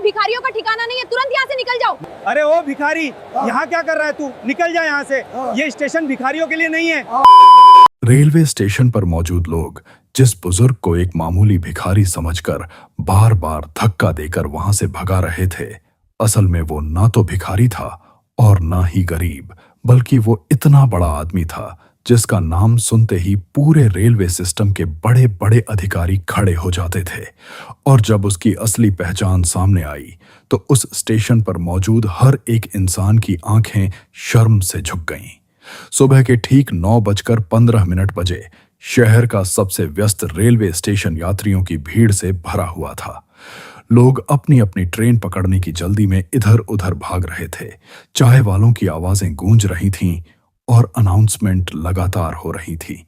भिखारियों का ठिकाना नहीं है, तुरंत यहाँ से निकल जाओ। अरे ओ भिखारी, यहाँ क्या कर रहा है तू? निकल जा यहाँ से, ये स्टेशन भिखारियों के लिए नहीं है। रेलवे स्टेशन पर मौजूद लोग जिस बुजुर्ग को एक मामूली भिखारी समझकर बार बार धक्का देकर वहां से भगा रहे थे, असल में वो ना तो भिखारी था और ना ही गरीब, बल्कि वो इतना बड़ा आदमी था जिसका नाम सुनते ही पूरे रेलवे सिस्टम के बड़े बड़े अधिकारी खड़े हो जाते थे। और जब उसकी असली पहचान सामने आई तो उस स्टेशन पर मौजूद हर एक इंसान की आंखें शर्म से झुक गईं। सुबह के ठीक 9:15 बजे शहर का सबसे व्यस्त रेलवे स्टेशन यात्रियों की भीड़ से भरा हुआ था। लोग अपनी अपनी ट्रेन पकड़ने की जल्दी में इधर उधर भाग रहे थे। चाय वालों की आवाजें गूंज रही थीं और अनाउंसमेंट लगातार हो रही थी।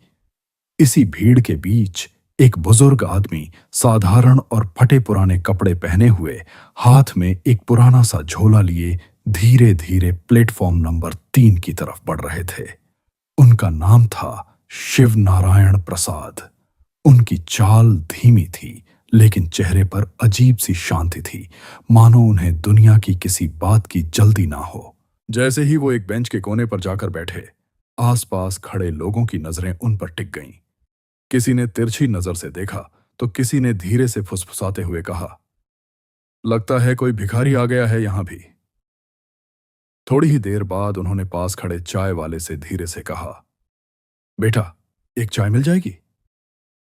इसी भीड़ के बीच एक बुजुर्ग आदमी साधारण और फटे पुराने कपड़े पहने हुए हाथ में एक पुराना सा झोला लिए धीरे धीरे प्लेटफॉर्म नंबर 3 की तरफ बढ़ रहे थे। उनका नाम था शिव नारायण प्रसाद। उनकी चाल धीमी थी, लेकिन चेहरे पर अजीब सी शांति थी, मानो उन्हें दुनिया की किसी बात की जल्दी ना हो। जैसे ही वो एक बेंच के कोने पर जाकर बैठे, आसपास खड़े लोगों की नजरें उन पर टिक गईं। किसी ने तिरछी नजर से देखा तो किसी ने धीरे से फुसफुसाते हुए कहा, लगता है कोई भिखारी आ गया है यहां भी। थोड़ी ही देर बाद उन्होंने पास खड़े चाय वाले से धीरे से कहा, बेटा, एक चाय मिल जाएगी?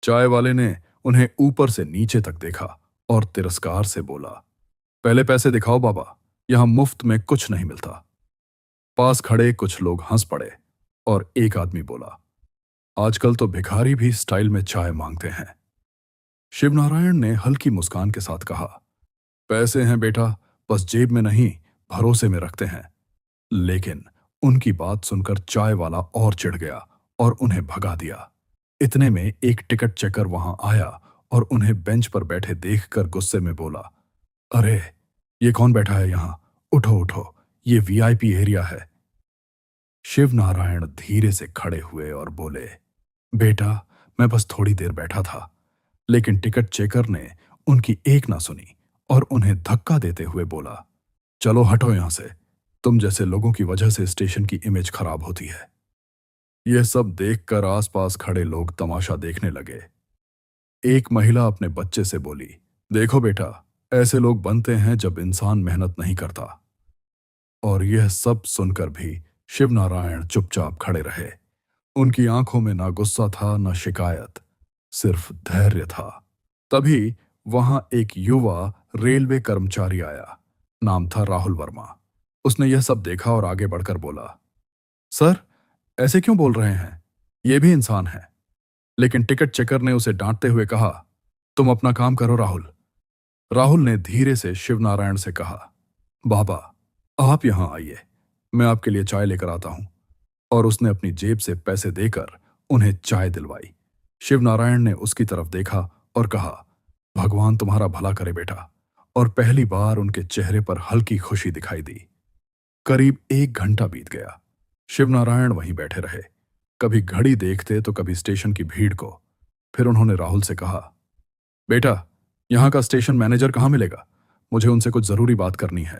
चाय वाले ने उन्हें ऊपर से नीचे तक देखा और तिरस्कार से बोला, पहले पैसे दिखाओ बाबा, यहां मुफ्त में कुछ नहीं मिलता। पास खड़े कुछ लोग हंस पड़े और एक आदमी बोला, आजकल तो भिखारी भी स्टाइल में चाय मांगते हैं। शिवनारायण ने हल्की मुस्कान के साथ कहा, पैसे हैं बेटा, बस जेब में नहीं भरोसे में रखते हैं। लेकिन उनकी बात सुनकर चाय वाला और चिढ़ गया और उन्हें भगा दिया। इतने में एक टिकट चेकर वहां आया और उन्हें बेंच पर बैठे देखकर गुस्से में बोला, अरे ये कौन बैठा है यहां? उठो उठो, ये वीआईपी एरिया है। शिव नारायण धीरे से खड़े हुए और बोले, बेटा, मैं बस थोड़ी देर बैठा था। लेकिन टिकट चेकर ने उनकी एक ना सुनी और उन्हें धक्का देते हुए बोला, चलो हटो यहां से, तुम जैसे लोगों की वजह से स्टेशन की इमेज खराब होती है। यह सब देखकर आसपास खड़े लोग तमाशा देखने लगे। एक महिला अपने बच्चे से बोली, देखो बेटा, ऐसे लोग बनते हैं जब इंसान मेहनत नहीं करता। और यह सब सुनकर भी शिवनारायण चुपचाप खड़े रहे। उनकी आंखों में ना गुस्सा था ना शिकायत, सिर्फ धैर्य था। तभी वहां एक युवा रेलवे कर्मचारी आया। नाम था राहुल वर्मा। उसने यह सब देखा और आगे बढ़कर बोला, सर, ऐसे क्यों बोल रहे हैं? ये भी इंसान है। लेकिन टिकट चेकर ने उसे डांटते हुए कहा, तुम अपना काम करो राहुल। राहुल ने धीरे से शिवनारायण से कहा, बाबा, आप यहां आइए, मैं आपके लिए चाय लेकर आता हूं। और उसने अपनी जेब से पैसे देकर उन्हें चाय दिलवाई। शिवनारायण ने उसकी तरफ देखा और कहा, भगवान तुम्हारा भला करे बेटा। और पहली बार उनके चेहरे पर हल्की खुशी दिखाई दी। करीब 1 घंटा बीत गया। शिवनारायण वहीं बैठे रहे, कभी घड़ी देखते तो कभी स्टेशन की भीड़ को। फिर उन्होंने राहुल से कहा, बेटा, यहां का स्टेशन मैनेजर कहां मिलेगा? मुझे उनसे कुछ जरूरी बात करनी है।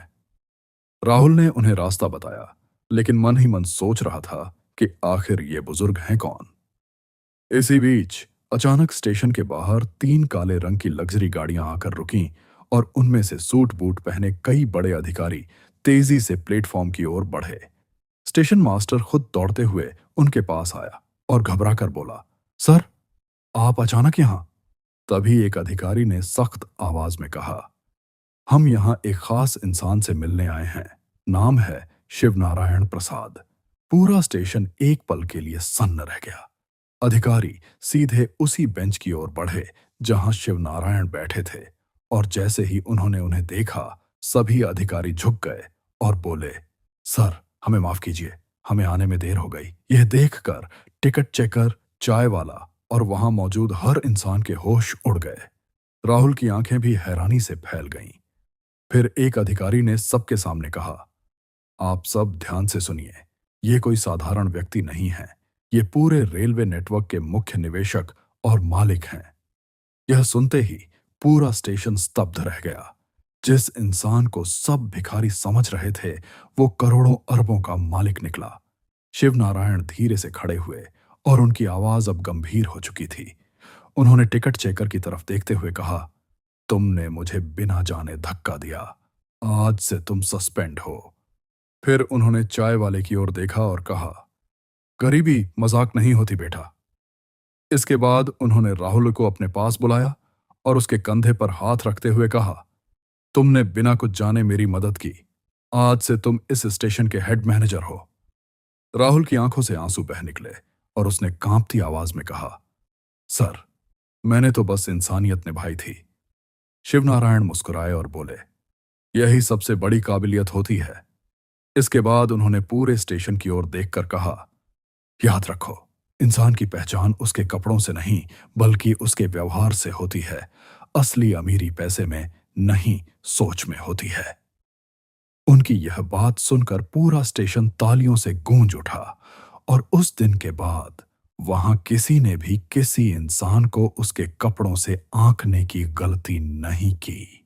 राहुल ने उन्हें रास्ता बताया, लेकिन मन ही मन सोच रहा था कि आखिर ये बुजुर्ग हैं कौन। इसी बीच अचानक स्टेशन के बाहर 3 काले रंग की लग्जरी गाड़ियां आकर रुकीं और उनमें से सूट बूट पहने कई बड़े अधिकारी तेजी से प्लेटफॉर्म की ओर बढ़े। स्टेशन मास्टर खुद दौड़ते हुए उनके पास आया और घबराकर बोला, सर, आप अचानक यहां? तभी एक अधिकारी ने सख्त आवाज में कहा, हम यहां एक खास इंसान से मिलने आए हैं। नाम है शिवनारायण प्रसाद। पूरा स्टेशन एक पल के लिए सन्न रह गया। अधिकारी सीधे उसी बेंच की ओर बढ़े जहां शिवनारायण बैठे थे और जैसे ही उन्होंने उन्हें देखा, सभी अधिकारी झुक गए और बोले, सर, हमें माफ कीजिए, हमें आने में देर हो गई। यह देखकर टिकट चेकर, चाय वाला और वहां मौजूद हर इंसान के होश उड़ गए। राहुल की आंखें भी हैरानी से फैल गईं। फिर एक अधिकारी ने सबके सामने कहा, आप सब ध्यान से सुनिए, ये कोई साधारण व्यक्ति नहीं है, ये पूरे रेलवे नेटवर्क के मुख्य निवेशक और मालिक हैं। यह सुनते ही पूरा स्टेशन स्तब्ध रह गया। जिस इंसान को सब भिखारी समझ रहे थे वो करोड़ों अरबों का मालिक निकला। शिवनारायण धीरे से खड़े हुए और उनकी आवाज अब गंभीर हो चुकी थी। उन्होंने टिकट चेकर की तरफ देखते हुए कहा, तुमने मुझे बिना जाने धक्का दिया, आज से तुम सस्पेंड हो। फिर उन्होंने चाय वाले की ओर देखा और कहा, गरीबी मजाक नहीं होती बेटा। इसके बाद उन्होंने राहुल को अपने पास बुलाया और उसके कंधे पर हाथ रखते हुए कहा, तुमने बिना कुछ जाने मेरी मदद की, आज से तुम इस स्टेशन के हेड मैनेजर हो। राहुल की आंखों से आंसू बह निकले और उसने कांपती आवाज में कहा, सर, मैंने तो बस इंसानियत निभाई थी। शिवनारायण मुस्कुराए और बोले, यही सबसे बड़ी काबिलियत होती है। इसके बाद उन्होंने पूरे स्टेशन की ओर देखकर कहा, याद रखो, इंसान की पहचान उसके कपड़ों से नहीं बल्कि उसके व्यवहार से होती है। असली अमीरी पैसे में नहीं, सोच में होती है। उनकी यह बात सुनकर पूरा स्टेशन तालियों से गूंज उठा और उस दिन के बाद वहां किसी ने भी किसी इंसान को उसके कपड़ों से आंकने की गलती नहीं की।